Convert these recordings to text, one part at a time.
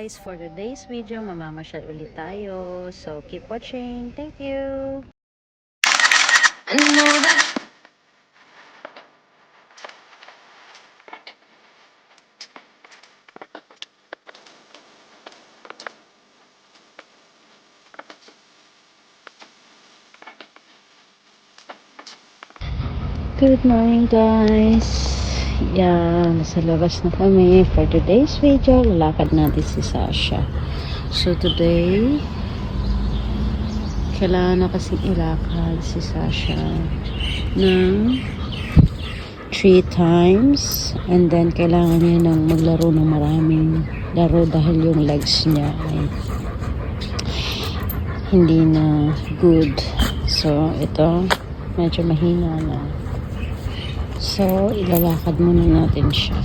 guys, for today's video, mamamasyal ulit tayo. So, keep watching. Thank you! I know that. Good morning guys! Yan, nasa labas na kami for today's video. Lalakad natin si Sasha. So today, kailangan na kasing ilakad si Sasha ng 3 times, and then kailangan niya nang maglaro ng maraming laro dahil yung legs niya ay hindi na good. So ito, medyo mahina na. So, ilalakad muna natin siya.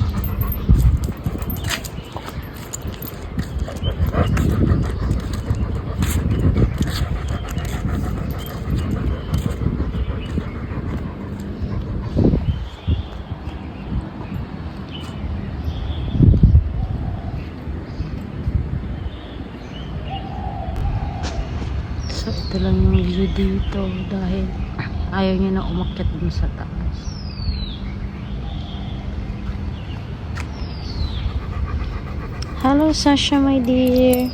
So, ito lang yung view dito dahil ayaw niya na umakyat dun sa taas. Hello, Sasha, my dear.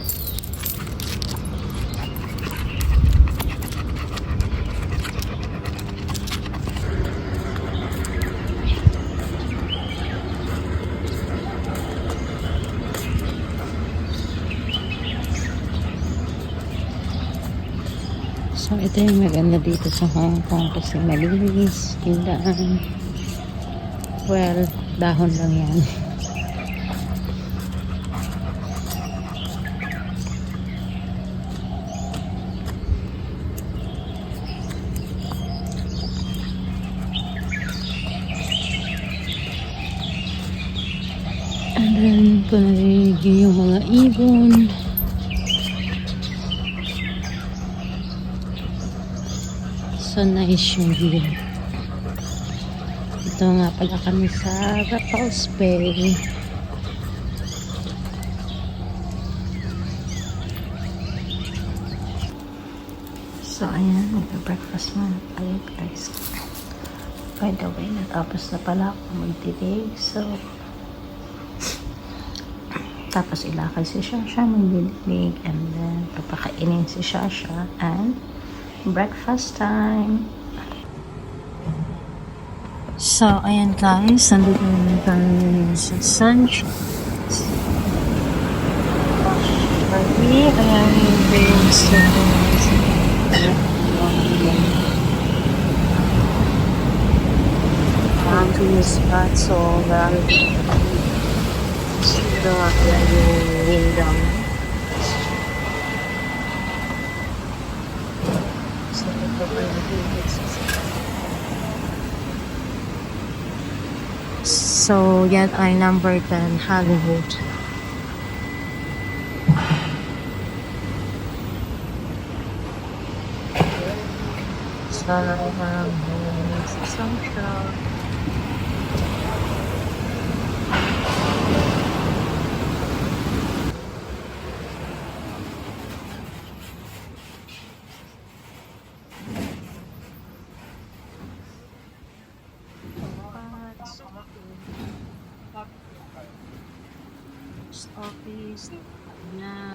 So, ito yung maganda dito sa Hong Kong kasi malinis, tindahan. Well, dahon lang yan. And then, kung narinig yung mga ibon. So nice yung view. Ito nga pala kami sa Repulse Bay. So ayan, mag-breakfast muna tayo guys. By the way, natapos na pala ako magdilig. So tapos ilakay si Shasha magdilig, and then papakainin si Shasha, and breakfast time. So, ayan guys, nandito naman tayo sa sunshine. Barbie, ayan yung beans. Ang spot, so marami dito nga pala yung window. So, yan ay number 10 Hollywood. So, sa Central. Office na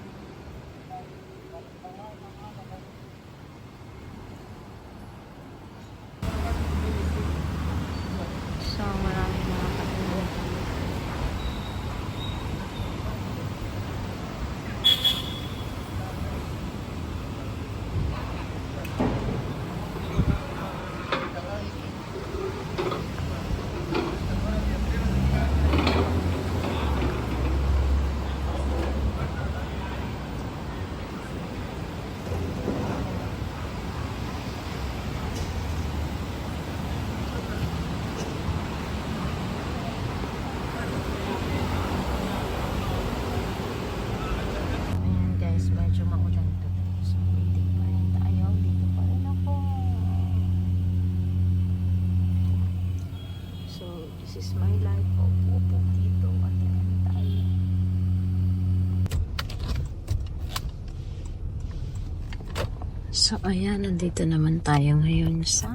So, ayan, nandito naman tayo ngayon sa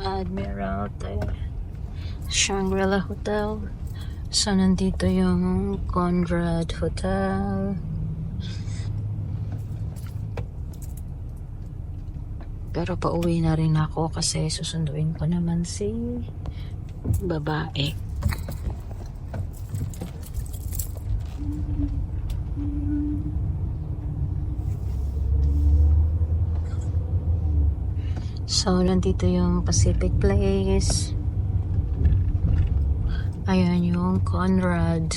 Admiralty Shangri-La Hotel. So, nandito yung Conrad Hotel. Pero pauwi na rin ako kasi susunduin ko naman si babae. So, nandito yung Pacific Place. Ayan yung Conrad.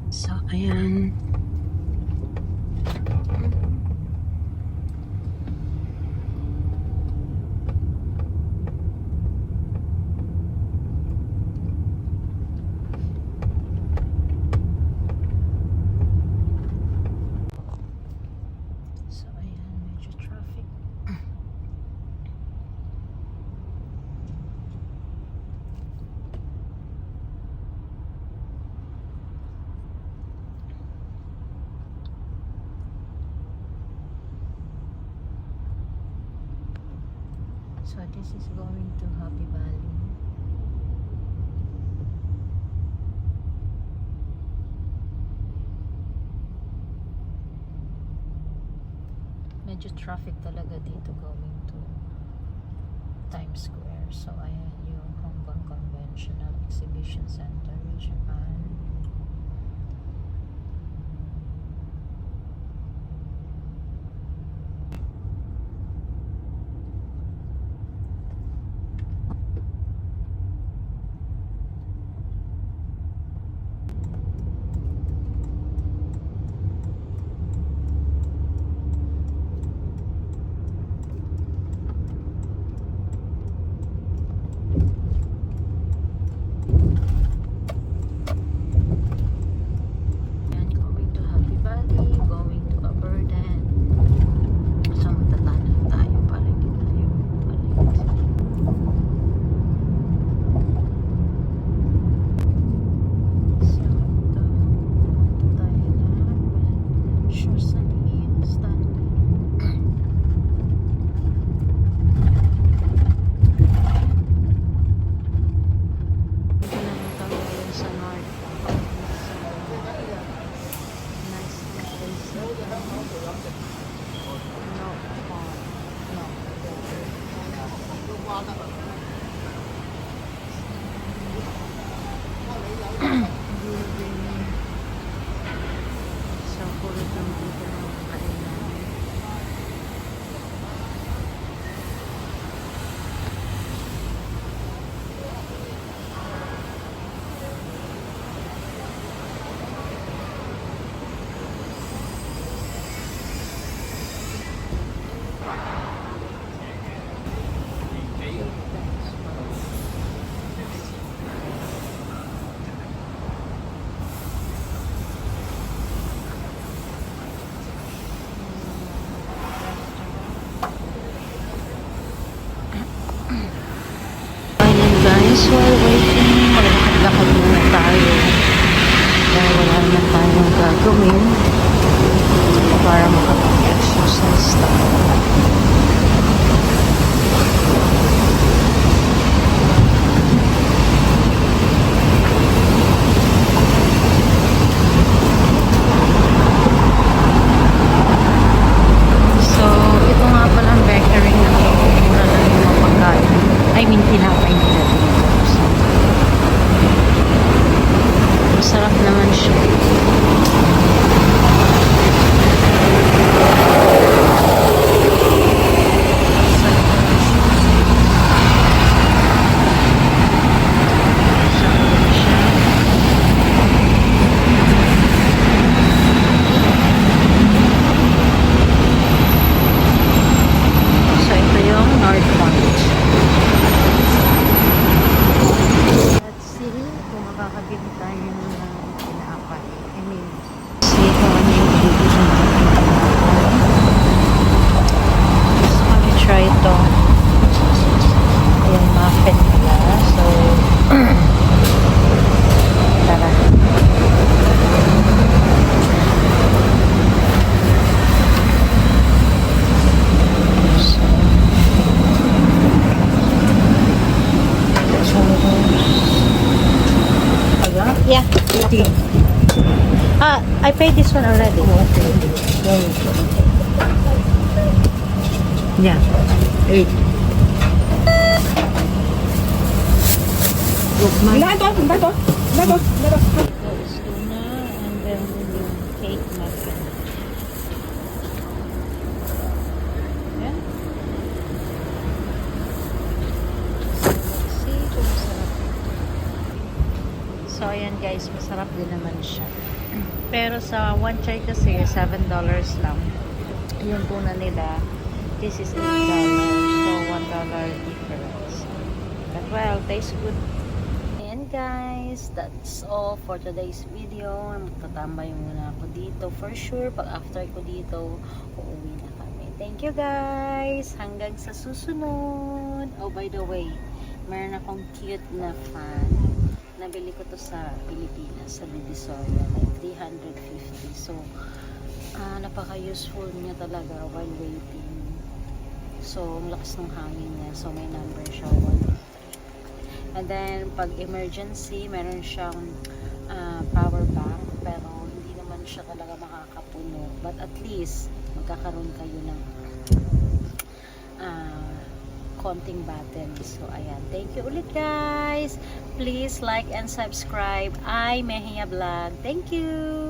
So, ayan. So, ayan, medyo traffic. So, this is going to Happy Valley. Medyo traffic talaga dito going to Times Square. So, ayan yung Hong Kong Conventional Exhibition Center, Japan. And going to Happy Valley, going to Aberdan. So, matatana tayo para hindi tayo palit. So, ito tayo na Shorsani Stanley. Ito na yung kami ngayon sa North. Nice place. No pond. No. Building. So, puro lang dito ng kainan. Ayan guys, while waiting, maglakad-lakad muna tayo. Dahil wala naman tayong gagawin para makapag-exercise tayo. So, ito nga palang bakery na to. Mura lang yung mga pagkain. I mean, tinapay nila dito. So, masarap naman siya. So, ito yung North Point. Let's see kung makakabili tayo ng tinapay. I mean, see kung ano yung bibili natin ng tinapay. Gusto kami try ito. Ayan, muffin glass. I paid this one already. Yeah. 8. There's tuna and then yung cake muffin. Yan. So, let's see kung masarap. So, ayan guys, masarap din naman siya. Pero sa one chai kasi, $7 lang. Yung tuna nila, this is $8. So, $1 difference. But well, tastes good. And guys, that's all for today's video. Magtatambay muna ako dito. For sure, pag after ko dito, uuwi na kami. Thank you guys! Hanggang sa susunod! Oh, by the way, meron akong cute na fan. Nabili ko to sa Pilipinas, sa Divisoria, like 350. So, napaka-useful niya talaga while waiting. So, ang lakas ng hangin niya. So, may number siya, 1. And then, pag emergency, meron siyang power bank. Pero, hindi naman siya talaga makakapuno. But at least, magkakaroon kayo ng konting battery. So, ayan. Thank you ulit, guys. Please like and subscribe. I Mejia Vlog. Thank you!